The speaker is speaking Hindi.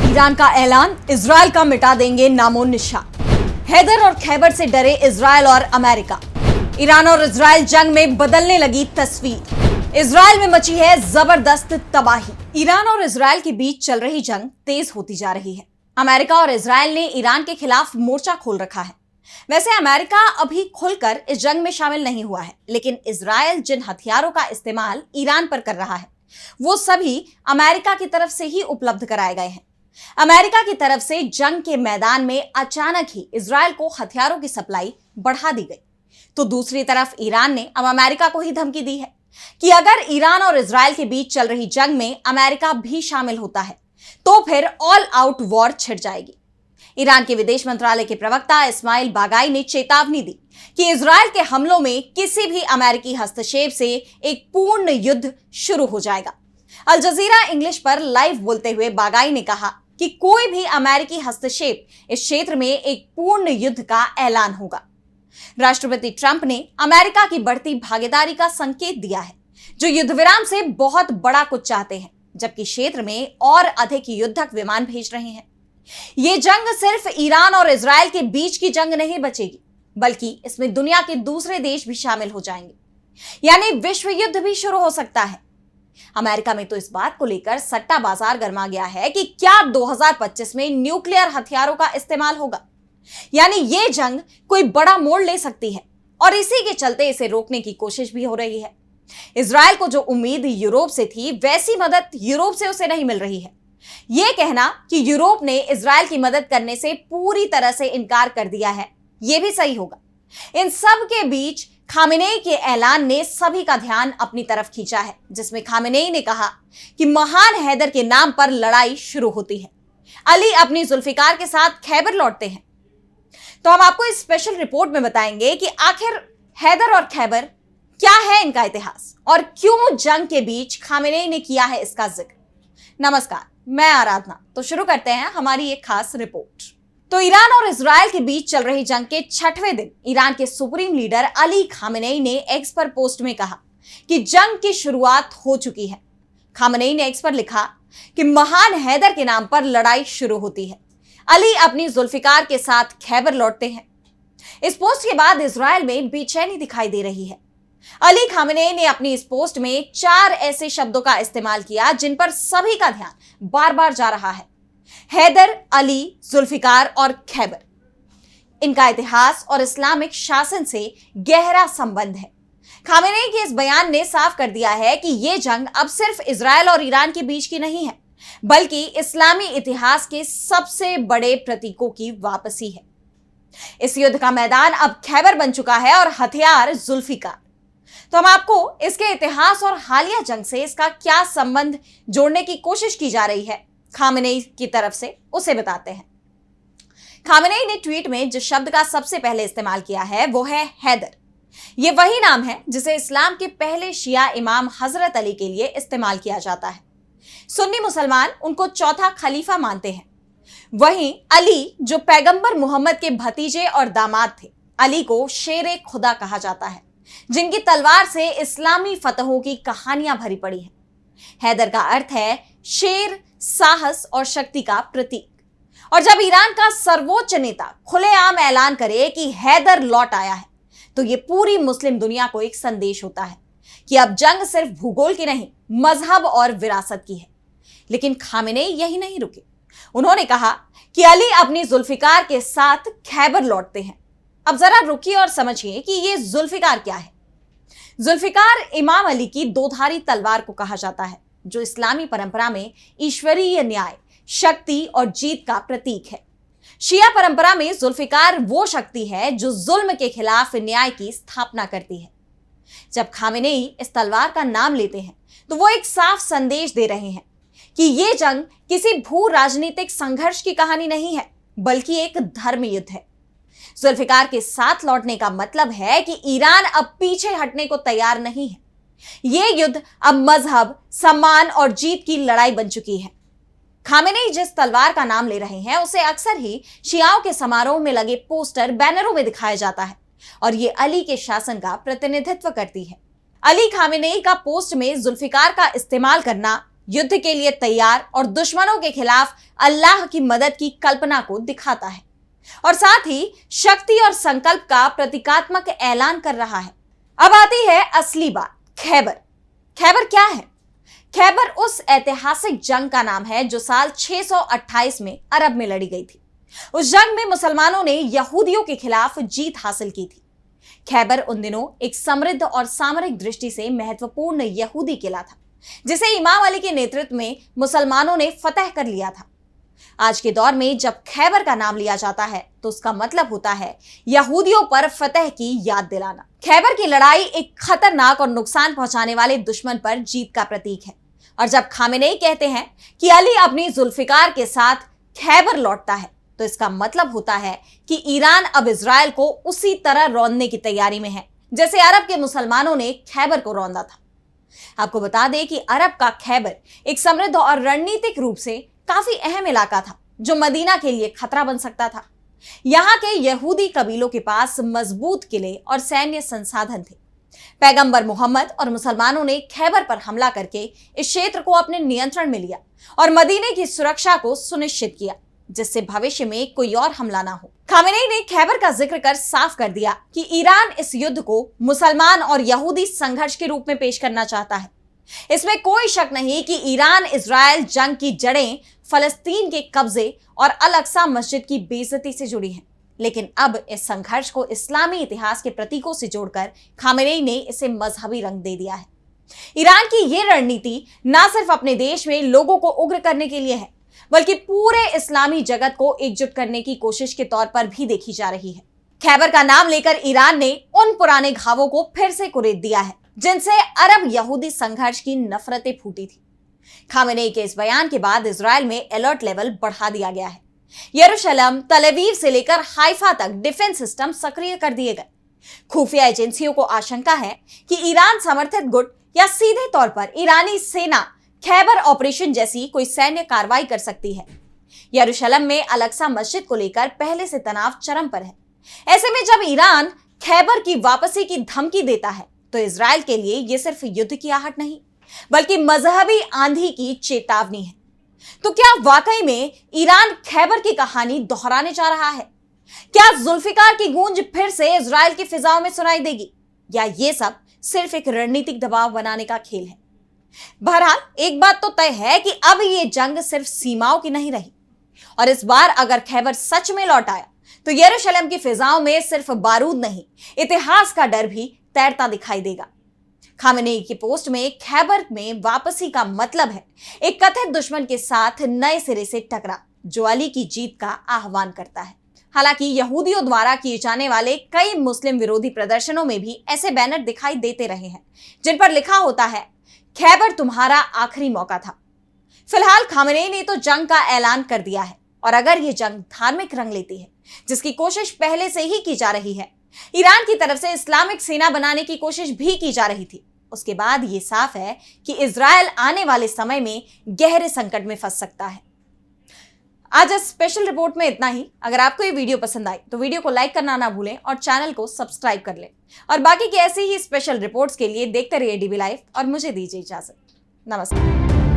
ईरान का ऐलान, इजरायल का मिटा देंगे नामो निशान। हैदर और खैबर से डरे इजरायल और अमेरिका। ईरान और इजरायल जंग में बदलने लगी तस्वीर। इजरायल में मची है जबरदस्त तबाही। ईरान और इजरायल के बीच चल रही जंग तेज होती जा रही है। अमेरिका और इजरायल ने ईरान के खिलाफ मोर्चा खोल रखा है। वैसे अमेरिका अभी खुलकर इस जंग में शामिल नहीं हुआ है, लेकिन इजरायल जिन हथियारों का इस्तेमाल ईरान पर कर रहा है, वो सभी अमेरिका की तरफ से ही उपलब्ध कराए गए हैं। अमेरिका की तरफ से जंग के मैदान में अचानक ही इजरायल को हथियारों की सप्लाई बढ़ा दी गई, तो दूसरी तरफ ईरान ने अब अमेरिका को ही धमकी दी है कि अगर ईरान और इजरायल के बीच चल रही जंग में अमेरिका भी शामिल होता है तो फिर ऑल आउट वॉर छिड़ जाएगी। ईरान के विदेश मंत्रालय के प्रवक्ता इस्माइल बागाई ने चेतावनी दी कि इजरायल के हमलों में किसी भी अमेरिकी हस्तक्षेप से एक पूर्ण युद्ध शुरू हो जाएगा। अल जजीरा इंग्लिश पर लाइव बोलते हुए बागाई ने कहा कि कोई भी अमेरिकी हस्तक्षेप इस क्षेत्र में एक पूर्ण युद्ध का ऐलान होगा। राष्ट्रपति ट्रंप ने अमेरिका की बढ़ती भागीदारी का संकेत दिया है, जो युद्ध विराम से बहुत बड़ा कुछ चाहते हैं, जबकि क्षेत्र में और अधिक युद्धक विमान भेज रहे हैं। यह जंग सिर्फ ईरान और इजरायल के बीच की जंग नहीं बचेगी, बल्कि इसमें दुनिया के दूसरे देश भी शामिल हो जाएंगे, यानी विश्व युद्ध भी शुरू हो सकता है। अमेरिका में तो इस बात को लेकर सट्टा बाजार गर्मा गया है कि क्या 2025 में न्यूक्लियर हथियारों का इस्तेमाल होगा, यानी यह जंग कोई बड़ा मोड़ ले सकती है, और इसी के चलते इसे रोकने की कोशिश भी हो रही है। इजरायल को जो उम्मीद यूरोप से थी, वैसी मदद यूरोप से उसे नहीं मिल रही है। यह कहना कि यूरोप ने इजरायल की मदद करने से पूरी तरह से इनकार कर दिया है, यह भी सही होगा। इन सब के बीच खामेनेई के ऐलान ने सभी का ध्यान अपनी तरफ खींचा है, जिसमें खामेनेई ने कहा कि महान हैदर के नाम पर लड़ाई शुरू होती है। अली अपनी जुल्फिकार के साथ खैबर लौटते हैं। तो हम आपको इस स्पेशल रिपोर्ट में बताएंगे कि आखिर हैदर और खैबर क्या है, इनका इतिहास, और क्यों जंग के बीच खामेनेई ने किया है इसका जिक्र। नमस्कार, मैं आराधना। तो शुरू करते हैं हमारी एक खास रिपोर्ट। तो ईरान और इजरायल के बीच चल रही जंग के 6वें दिन ईरान के सुप्रीम लीडर अली खामेनेई ने एक्स पर पोस्ट में कहा कि जंग की शुरुआत हो चुकी है। खामेनेई ने एक्स पर लिखा कि महान हैदर के नाम पर लड़ाई शुरू होती है। अली अपनी जुल्फिकार के साथ खैबर लौटते हैं। इस पोस्ट के बाद इजरायल में बेचैनी दिखाई दे रही है। अली खामेनेई ने अपनी इस पोस्ट में 4 ऐसे शब्दों का इस्तेमाल किया जिन पर सभी का ध्यान बार बार जा रहा है: हैदर, अली, जुल्फिकार और खैबर। इनका इतिहास और इस्लामिक शासन से गहरा संबंध है। खामेनेई के इस बयान ने साफ कर दिया है कि यह जंग अब सिर्फ इजरायल और ईरान के बीच की नहीं है, बल्कि इस्लामी इतिहास के सबसे बड़े प्रतीकों की वापसी है। इस युद्ध का मैदान अब खैबर बन चुका है और हथियार जुल्फिकार। तो हम आपको इसके इतिहास और हालिया जंग से इसका क्या संबंध जोड़ने की कोशिश की जा रही है खामेनेई की तरफ से, उसे बताते हैं। खामेनेई ने ट्वीट में जिस शब्द का सबसे पहले इस्तेमाल किया है वो है हैदर। यह वही नाम है जिसे इस्लाम के पहले शिया इमाम हजरत अली के लिए इस्तेमाल किया जाता है। सुन्नी मुसलमान उनको चौथा खलीफा मानते हैं। वहीं अली, जो पैगंबर मोहम्मद के भतीजे और दामाद थे, अली को शेर खुदा कहा जाता है, जिनकी तलवार से इस्लामी फतहों की कहानियां भरी पड़ी हैं। हैदर का अर्थ है शेर, साहस और शक्ति का प्रतीक। और जब ईरान का सर्वोच्च नेता खुलेआम ऐलान करे कि हैदर लौट आया है, तो यह पूरी मुस्लिम दुनिया को एक संदेश होता है कि अब जंग सिर्फ भूगोल की नहीं, मजहब और विरासत की है। लेकिन खामेनेई यही नहीं रुके। उन्होंने कहा कि अली अपनी जुल्फिकार के साथ खैबर लौटते हैं। अब जरा रुकिए और समझिए कि यह जुल्फिकार क्या है। जुल्फिकार इमाम अली की दोधारी तलवार को कहा जाता है, जो इस्लामी परंपरा में ईश्वरीय न्याय, शक्ति और जीत का प्रतीक है। शिया परंपरा में जुल्फिकार वो शक्ति है जो जुल्म के खिलाफ न्याय की स्थापना करती है। जब खामेनेई इस तलवार का नाम लेते हैं, तो वो एक साफ संदेश दे रहे हैं कि यह जंग किसी भू राजनीतिक संघर्ष की कहानी नहीं है, बल्कि एक धर्म युद्ध है। जुल्फिकार के साथ लौटने का मतलब है कि ईरान अब पीछे हटने को तैयार नहीं है। यह युद्ध अब मजहब, सम्मान और जीत की लड़ाई बन चुकी है। खामेनेई जिस तलवार का नाम ले रहे हैं, उसे अक्सर ही शियाओं के समारोह में लगे पोस्टर, बैनरों में दिखाया जाता है, और ये अली के शासन का प्रतिनिधित्व करती है। अली खामेनेई का पोस्ट में जुल्फिकार का इस्तेमाल करना युद्ध के लिए तैयार और दुश्मनों के खिलाफ अल्लाह की मदद की कल्पना को दिखाता है और साथ ही शक्ति और संकल्प का प्रतीकात्मक ऐलान कर रहा है। अब आती है असली बात, खैबर। खैबर क्या है? खैबर उस ऐतिहासिक जंग का नाम है जो साल 628 में अरब में लड़ी गई थी। उस जंग में मुसलमानों ने यहूदियों के खिलाफ जीत हासिल की थी। खैबर उन दिनों एक समृद्ध और सामरिक दृष्टि से महत्वपूर्ण यहूदी किला था, जिसे इमाम अली के नेतृत्व में मुसलमानों ने फतह कर लिया था। आज के दौर में जब खैबर का नाम लिया जाता है तो उसका मतलब होता है यहूदियों पर फतह की याद दिलाना। खैबर की लड़ाई एक खतरनाक और नुकसान पहुंचाने वाले दुश्मन पर जीत का प्रतीक है। और जब खामेनेई कहते हैं कि अली अपनी जुल्फिकार के साथ खैबर लौटता है, तो इसका मतलब होता है कि ईरान अब इजराइल को उसी तरह रौंदने की तैयारी में है जैसे अरब के मुसलमानों ने खैबर को रौंदा था। आपको बता दें कि अरब का खैबर एक समृद्ध और रणनीतिक रूप से काफी अहम इलाका था जो मदीना के लिए खतरा बन सकता था। यहाँ के यहूदी कबीलों के पास मजबूत किले और सैन्य संसाधन थे। पैगंबर मोहम्मद और मुसलमानों ने खैबर पर हमला करके इस क्षेत्र को अपने नियंत्रण में लिया और मदीने की सुरक्षा को सुनिश्चित किया, जिससे भविष्य में कोई और हमला ना हो। खामेनेई ने खैबर का जिक्र कर साफ कर दिया कि ईरान इस युद्ध को मुसलमान और यहूदी संघर्ष के रूप में पेश करना चाहता है। इसमें कोई शक नहीं कि ईरान इजराइल जंग की जड़ें फलस्तीन के कब्जे और अल अक्सा मस्जिद की बेइज्जती से जुड़ी हैं। लेकिन अब इस संघर्ष को इस्लामी इतिहास के प्रतीकों से जोड़कर खामेनेई ने इसे मजहबी रंग दे दिया है। ईरान की यह रणनीति न सिर्फ अपने देश में लोगों को उग्र करने के लिए है, बल्कि पूरे इस्लामी जगत को एकजुट करने की कोशिश के तौर पर भी देखी जा रही है। खैबर का नाम लेकर ईरान ने उन पुराने घावों को फिर से कुरेद दिया है जिनसे अरब यहूदी संघर्ष की नफरतें फूटी थी। खामेनेई के इस बयान के बाद इजराइल में अलर्ट लेवल बढ़ा दिया गया है। यरूशलेम, तल अवीव से लेकर हाइफा तक डिफेंस सिस्टम सक्रिय कर दिए गए। खुफिया एजेंसियों को आशंका है कि ईरान समर्थित गुट या सीधे तौर पर ईरानी सेना खैबर ऑपरेशन जैसी कोई सैन्य कार्रवाई कर सकती है। यरूशलेम में अल अक्सा मस्जिद को लेकर पहले से तनाव चरम पर है। ऐसे में जब ईरान खैबर की वापसी की धमकी देता है तो इजराइल के लिए यह सिर्फ युद्ध की आहट नहीं, बल्कि मजहबी आंधी की चेतावनी है। तो क्या वाकई में ईरान खैबर की कहानी दोहराने जा रहा है? क्या जुल्फिकार की गूंज फिर से इजराइल की फिजाओं में सुनाई देगी, या ये सब सिर्फ एक रणनीतिक दबाव बनाने का खेल है? बहरहाल एक बात तो तय है कि अब ये जंग सिर्फ सीमाओं की नहीं रही, और इस बार अगर खैबर सच में लौट आया तो यरूशलेम की फिजाओं में सिर्फ बारूद नहीं, इतिहास का डर भी तैरता दिखाई देगा। खामेनेई की पोस्ट में खैबर में वापसी का मतलब है एक कथित दुश्मन के साथ नए सिरे से टकरा जो अली की जीत का आह्वान करता है। हालांकि यहूदियों द्वारा किए जाने वाले कई मुस्लिम विरोधी प्रदर्शनों में भी ऐसे बैनर दिखाई देते रहे हैं जिन पर लिखा होता है, खैबर तुम्हारा आखिरी मौका था। फिलहाल खामेनेई ने तो जंग का ऐलान कर दिया है, और अगर ये जंग धार्मिक रंग लेती है, जिसकी कोशिश पहले से ही की जा रही है, ईरान की तरफ से इस्लामिक सेना बनाने की कोशिश भी की जा रही थी, उसके बाद ये साफ है कि इजराइल आने वाले समय में गहरे संकट में फंस सकता है। आज इस स्पेशल रिपोर्ट में इतना ही। अगर आपको ये वीडियो पसंद आई तो वीडियो को लाइक करना ना भूलें और चैनल को सब्सक्राइब कर लें। और बाकी की ऐसी ही स्पेशल रिपोर्ट्स के लिए देखते रहिए डीबी लाइव, और मुझे दीजिए इजाजत। नमस्कार।